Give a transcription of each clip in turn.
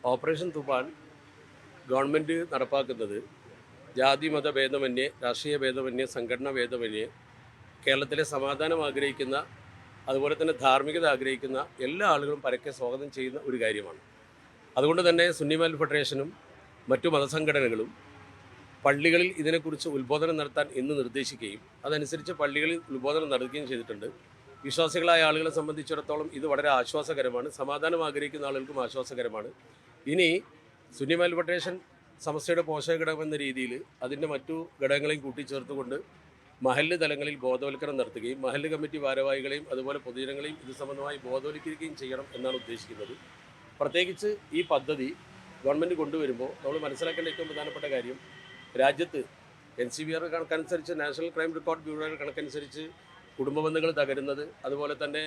Operation Toofan government നടപ്പാക്കുന്നത് ജാതി മത ഭേദമന്യേ, രാഷ്ട്രീയ ഭേദമന്യേ, സംഘടനാ ഭേദമന്യേ കേരളത്തിലെ സമാധാനം ആഗ്രഹിക്കുന്ന, അതുപോലെ തന്നെ ധാർമ്മികത ആഗ്രഹിക്കുന്ന എല്ലാ ആളുകളും പരക്കെ സ്വാഗതം ചെയ്യുന്ന ഒരു കാര്യമാണ്. അതുകൊണ്ട് തന്നെ സുന്നി മഹൽ ഫെഡറേഷനും മറ്റു മതസംഘടനകളും പള്ളികളിൽ ഇതിനെക്കുറിച്ച് ഉത്ബോധനം നടത്താൻ ഇന്ന് നിർദ്ദേശിക്കുകയും അതനുസരിച്ച് പള്ളികളിൽ ഉത്ബോധനം നടത്തുകയും ചെയ്തിട്ടുണ്ട്. വിശ്വാസികളായ ആളുകളെ സംബന്ധിച്ചിടത്തോളം ഇത് വളരെ ആശ്വാസകരമാണ്, സമാധാനം ആഗ്രഹിക്കുന്ന ആളുകൾക്കും ആശ്വാസകരമാണ്. ഇനി സുന്നി മഹൽ ഫെഡറേഷൻ സമസ്തയുടെ പോഷക ഘടകമെന്ന രീതിയിൽ അതിൻ്റെ മറ്റു ഘടകങ്ങളെയും കൂട്ടിച്ചേർത്തുകൊണ്ട് മഹല്ല് തലങ്ങളിൽ ബോധവൽക്കരണം നടത്തുകയും മഹല്ല് കമ്മിറ്റി ഭാരവാഹികളെയും അതുപോലെ പൊതുജനങ്ങളെയും ഇത് സംബന്ധമായി ബോധവൽക്കരിക്കുകയും ചെയ്യണം എന്നാണ് ഉദ്ദേശിക്കുന്നത്. പ്രത്യേകിച്ച് ഈ പദ്ധതി ഗവൺമെൻറ് കൊണ്ടുവരുമ്പോൾ നമ്മൾ മനസ്സിലാക്കേണ്ട ഏറ്റവും പ്രധാനപ്പെട്ട കാര്യം, രാജ്യത്ത് NCBR കണക്കനുസരിച്ച്, നാഷണൽ ക്രൈം റെക്കോർഡ് ബ്യൂറോയുടെ കണക്കനുസരിച്ച് കുടുംബ ബന്ധങ്ങൾ തകരുന്നത്, അതുപോലെ തന്നെ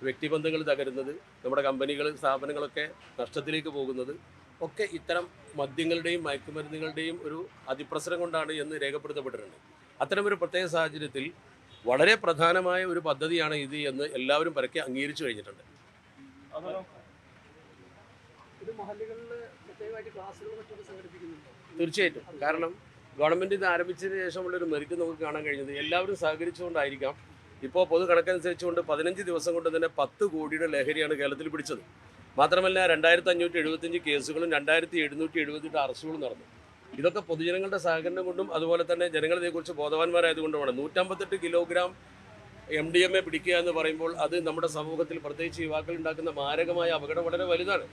വ്യക്തിബന്ധങ്ങൾ തകരുന്നത്, നമ്മുടെ കമ്പനികൾ സ്ഥാപനങ്ങളൊക്കെ നഷ്ടത്തിലേക്ക് പോകുന്നത് ഒക്കെ ഇത്തരം മദ്യങ്ങളുടെയും മയക്കുമരുന്നുകളുടെയും ഒരു അതിപ്രസരം കൊണ്ടാണ് എന്ന് രേഖപ്പെടുത്തപ്പെട്ടിട്ടുണ്ട്. അത്തരമൊരു പ്രത്യേക സാഹചര്യത്തിൽ വളരെ പ്രധാനമായ ഒരു പദ്ധതിയാണ് ഇത് എന്ന് എല്ലാവരും പരക്കെ അംഗീകരിച്ചു കഴിഞ്ഞിട്ടുണ്ട്. തീർച്ചയായിട്ടും. കാരണം ഗവൺമെൻറ് ഇത് ആരംഭിച്ചതിന് ശേഷമുള്ളൊരു മെറിറ്റ് നമുക്ക് കാണാൻ കഴിഞ്ഞത് എല്ലാവരും സഹകരിച്ചുകൊണ്ടായിരിക്കാം. ഇപ്പോൾ പൊതു കണക്കനുസരിച്ചുകൊണ്ട് 15 ദിവസം കൊണ്ട് തന്നെ 10 കോടിയുടെ ലഹരിയാണ് കേരളത്തിൽ പിടിച്ചത്. മാത്രമല്ല 2575 കേസുകളും 2778 അറസ്റ്റുകളും നടന്നു. ഇതൊക്കെ പൊതുജനങ്ങളുടെ സഹകരണം കൊണ്ടും അതുപോലെ തന്നെ ജനങ്ങൾ ഇതേക്കുറിച്ച് ബോധവാന്മാരായതുകൊണ്ടുമാണ്. 158 കിലോഗ്രാം MDMA പിടിക്കുക എന്ന് പറയുമ്പോൾ അത് നമ്മുടെ സമൂഹത്തിൽ പ്രത്യേകിച്ച് യുവാക്കൾ ഉണ്ടാക്കുന്ന മാരകമായ അപകടം വളരെ വലുതാണ്.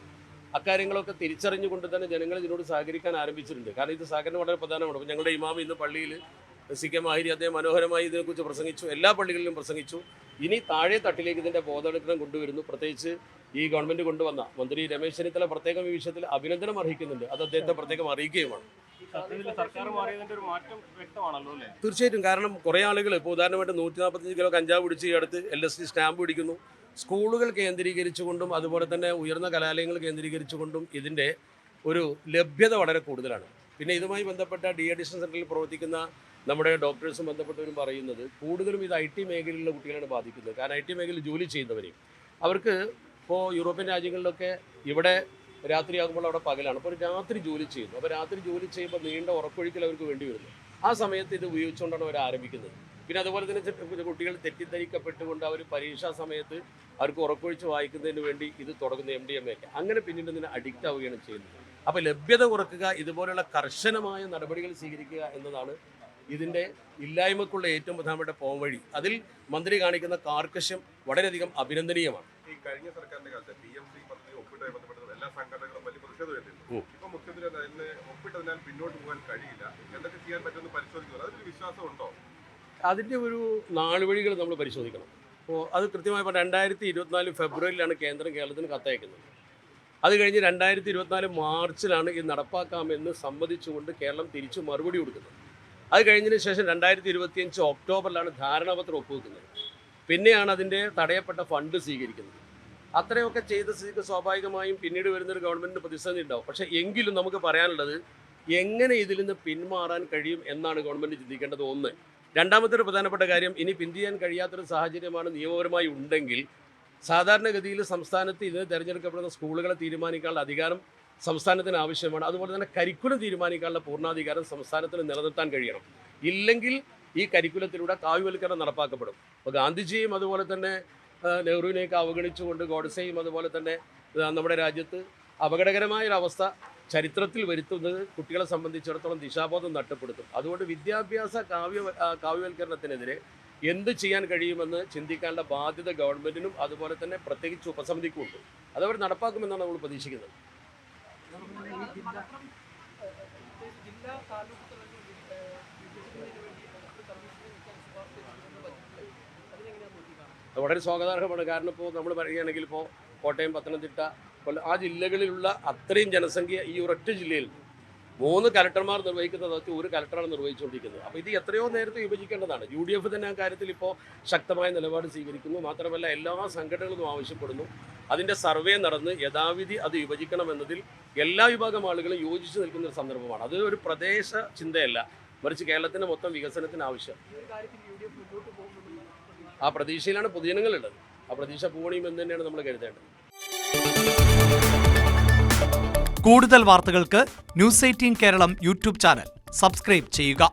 അക്കാര്യങ്ങളൊക്കെ തിരിച്ചറിഞ്ഞുകൊണ്ട് തന്നെ ജനങ്ങൾ ഇതിനോട് സഹകരിക്കാൻ ആരംഭിച്ചിട്ടുണ്ട്. കാരണം ഇത് സഹകരണം വളരെ പ്രധാനമാണ്. അപ്പോൾ ഞങ്ങളുടെ ഇമാം ഇന്ന് പള്ളിയിൽ CK മാഹിരി അദ്ദേഹം മനോഹരമായി ഇതിനെക്കുറിച്ച് പ്രസംഗിച്ചു, എല്ലാ പള്ളികളിലും പ്രസംഗിച്ചു. ഇനി താഴെ തട്ടിലേക്ക് ഇതിൻ്റെ ബോധവൽക്കരണം കൊണ്ടുവരുന്നു. പ്രത്യേകിച്ച് ഈ ഗവൺമെൻറ് കൊണ്ടുവന്ന മന്ത്രി രമേശ് ചെന്നിത്തല പ്രത്യേകം ഈ വിഷയത്തിൽ അഭിനന്ദനം അർഹിക്കുന്നുണ്ട്. അത് അദ്ദേഹത്തെ പ്രത്യേകം അറിയിക്കുകയുമാണ്. തീർച്ചയായിട്ടും. കാരണം കുറേ ആളുകൾ ഇപ്പോൾ ഉദാഹരണമായിട്ട് 145 കിലോ കഞ്ചാവ് പിടിച്ച് ഈ അടുത്ത് LSD സ്റ്റാമ്പ് പിടിക്കുന്നു. സ്കൂളുകൾ കേന്ദ്രീകരിച്ചുകൊണ്ടും അതുപോലെ തന്നെ ഉയർന്ന കലാലയങ്ങൾ കേന്ദ്രീകരിച്ചുകൊണ്ടും ഇതിൻ്റെ ഒരു ലഭ്യത വളരെ കൂടുതലാണ്. പിന്നെ ഇതുമായി ബന്ധപ്പെട്ട ഡി-അഡിക്ഷൻ സെൻ്ററിൽ പ്രവർത്തിക്കുന്ന നമ്മുടെ ഡോക്ടേഴ്സും ബന്ധപ്പെട്ടവരും പറയുന്നത് കൂടുതലും ഇത് IT മേഖലയിലുള്ള കുട്ടികളാണ് ബാധിക്കുന്നത്. കാരണം IT മേഖലയിൽ ജോലി ചെയ്യുന്നവരെയും അവർക്ക് ഇപ്പോൾ യൂറോപ്യൻ രാജ്യങ്ങളിലൊക്കെ ഇവിടെ രാത്രിയാകുമ്പോൾ അവിടെ പകലാണ്. അപ്പോൾ രാത്രി ജോലി ചെയ്യുന്നു. അപ്പോൾ രാത്രി ജോലി ചെയ്യുമ്പോൾ നീണ്ട ഉറക്കൊഴിക്കൽ അവർക്ക് വേണ്ടി വരുന്നു. ആ സമയത്ത് ഇത് ഉപയോഗിച്ചുകൊണ്ടാണ് അവർ ആരംഭിക്കുന്നത്. പിന്നെ അതുപോലെ തന്നെ കുട്ടികൾ തെറ്റിദ്ധരിക്കപ്പെട്ടുകൊണ്ട് അവർ പരീക്ഷാ സമയത്ത് അവർക്ക് ഉറക്കൊഴിച്ച് വായിക്കുന്നതിന് വേണ്ടി ഇത് തുടങ്ങുന്ന MDMA ഒക്കെ അങ്ങനെ പിന്നീട് ഇതിന് അഡിക്റ്റ് ആവുകയാണ് ചെയ്യുന്നത്. അപ്പോൾ ലഭ്യത കുറയ്ക്കുക, ഇതുപോലുള്ള കർശനമായ നടപടികൾ സ്വീകരിക്കുക എന്നതാണ് ഇതിൻ്റെ ഇല്ലായ്മക്കുള്ള ഏറ്റവും പ്രധാനപ്പെട്ട പോംവഴി. അതിൽ മന്ത്രി കാണിക്കുന്ന കാർക്കശ്യം വളരെയധികം അഭിനന്ദനീയമാണ്. ഈ കഴിഞ്ഞ സർക്കാരിന്റെ കാലത്ത് PMC പദ്ധതി ഒപ്പിട്ടുമായി ബന്ധപ്പെട്ട എല്ലാ സംഘടനകളും വലിയ പ്രതിഷേധമായിരുന്നു. ഇപ്പൊ മുഖ്യമന്ത്രി അതിന് ഒപ്പിട്ടതിനാൽ പിന്നോട്ട് പോകാൻ കഴിയില്ല, എന്തൊക്കെ ചെയ്യാൻ പറ്റുമെന്ന് പരിശോധിക്കുന്നത്, അതിന് വിശ്വാസം ഉണ്ടോ? അതിൻ്റെ ഒരു നാളുവഴികൾ നമ്മൾ പരിശോധിക്കണം. അപ്പോൾ അത് കൃത്യമായി 2024 ഫെബ്രുവരിയിലാണ് കേന്ദ്രം കേരളത്തിന് കത്തയക്കുന്നത്. അത് കഴിഞ്ഞ് 2024 മാർച്ചിലാണ് ഇത് നടപ്പാക്കാമെന്ന് സമ്മതിച്ചുകൊണ്ട് കേരളം തിരിച്ചു മറുപടി കൊടുക്കുന്നത്. അത് കഴിഞ്ഞതിന് ശേഷം 2025 ഒക്ടോബറിലാണ് ധാരണാപത്രം ഒപ്പുവെക്കുന്നത്. പിന്നെയാണ് അതിൻ്റെ തടയപ്പെട്ട ഫണ്ട് സ്വീകരിക്കുന്നത്. അത്രയൊക്കെ ചെയ്ത സ്ഥിതിക്ക് സ്വാഭാവികമായും പിന്നീട് വരുന്നൊരു ഗവൺമെൻറ്റിന് പ്രതിസന്ധി ഉണ്ടാവും. പക്ഷേ എങ്കിലും നമുക്ക് പറയാനുള്ളത് എങ്ങനെ ഇതിൽ നിന്ന് പിന്മാറാൻ കഴിയും എന്നാണ് ഗവൺമെൻറ് ചിന്തിക്കേണ്ടത്. ഒന്ന്. രണ്ടാമത്തെ ഒരു പ്രധാനപ്പെട്ട കാര്യം, ഇനി പിന്തിരിയാൻ കഴിയാത്തൊരു സാഹചര്യമാണ് നിയമപരമായി ഉണ്ടെങ്കിൽ സാധാരണഗതിയിൽ സംസ്ഥാനത്ത് ഇതിന് തിരഞ്ഞെടുക്കപ്പെടുന്ന സ്കൂളുകളെ തീരുമാനിക്കാനുള്ള അധികാരം സംസ്ഥാനത്തിന് ആവശ്യമാണ്. അതുപോലെ തന്നെ കരിക്കുലം തീരുമാനിക്കാനുള്ള പൂർണ്ണാധികാരം സംസ്ഥാനത്തിന് നിലനിർത്താൻ കഴിയണം. ഇല്ലെങ്കിൽ ഈ കരിക്കുലത്തിലൂടെ കാവ്യവൽക്കരണം നടപ്പാക്കപ്പെടും. അപ്പോൾ ഗാന്ധിജിയും അതുപോലെ തന്നെ നെഹ്റുവിനെയൊക്കെ അവഗണിച്ചുകൊണ്ട് ഗോഡ്സെയും അതുപോലെ തന്നെ നമ്മുടെ രാജ്യത്ത് അപകടകരമായൊരവസ്ഥ ചരിത്രത്തിൽ വരുത്തുന്നത് കുട്ടികളെ സംബന്ധിച്ചിടത്തോളം ദിശാബോധം നഷ്ടപ്പെടുത്തും. അതുകൊണ്ട് വിദ്യാഭ്യാസ കാവ്യവൽക്കരണത്തിനെതിരെ എന്ത് ചെയ്യാൻ കഴിയുമെന്ന് ചിന്തിക്കാനുള്ള ബാധ്യത ഗവൺമെൻറ്റിനും അതുപോലെ തന്നെ പ്രത്യേകിച്ച് ഉപസമിതിക്കും ഉണ്ട്. അതവർ നടപ്പാക്കുമെന്നാണ് നമ്മൾ പ്രതീക്ഷിക്കുന്നത്. വളരെ സ്വാഗതാർഹമാണ്. കാരണം ഇപ്പോൾ നമ്മൾ പറയുകയാണെങ്കിൽ ഇപ്പോൾ കോട്ടയം, പത്തനംതിട്ട, ആ ജില്ലകളിലുള്ള അത്രയും ജനസംഖ്യ ഈ ഒരൊറ്റ ജില്ലയിൽ 3 കലക്ടർമാർ നിർവഹിക്കുന്ന ദൗത്യം ഒരു കലക്ടറാണ് നിർവഹിച്ചുകൊണ്ടിരിക്കുന്നത്. അപ്പോൾ ഇത് എത്രയോ നേരത്തെ വിഭജിക്കേണ്ടതാണ്. UDF തന്നെ ആ കാര്യത്തിൽ ഇപ്പോൾ ശക്തമായ നിലപാട് സ്വീകരിക്കുന്നു. മാത്രമല്ല എല്ലാ സംഘടനകളും ആവശ്യപ്പെടുന്നു. അതിൻ്റെ സർവേ നടന്ന് യഥാവിധി അത് വിഭജിക്കണമെന്നതിൽ എല്ലാ വിഭാഗം ആളുകളും യോജിച്ച് നിൽക്കുന്ന ഒരു സന്ദർഭമാണ്. അത് ഒരു പ്രദേശ ചിന്തയല്ല, മറിച്ച് കേരളത്തിൻ്റെ മൊത്തം വികസനത്തിന് ആവശ്യം. ആ പ്രതീക്ഷയിലാണ് പൊതുജനങ്ങളുള്ളത്. ആ പ്രതീക്ഷ പൂവണിയുമെന്ന് തന്നെയാണ് നമ്മൾ കരുതേണ്ടത്. കൂടുതൽ വാർത്തകൾക്ക് news 18 Keralam YouTube channel subscribe ചെയ്യുക.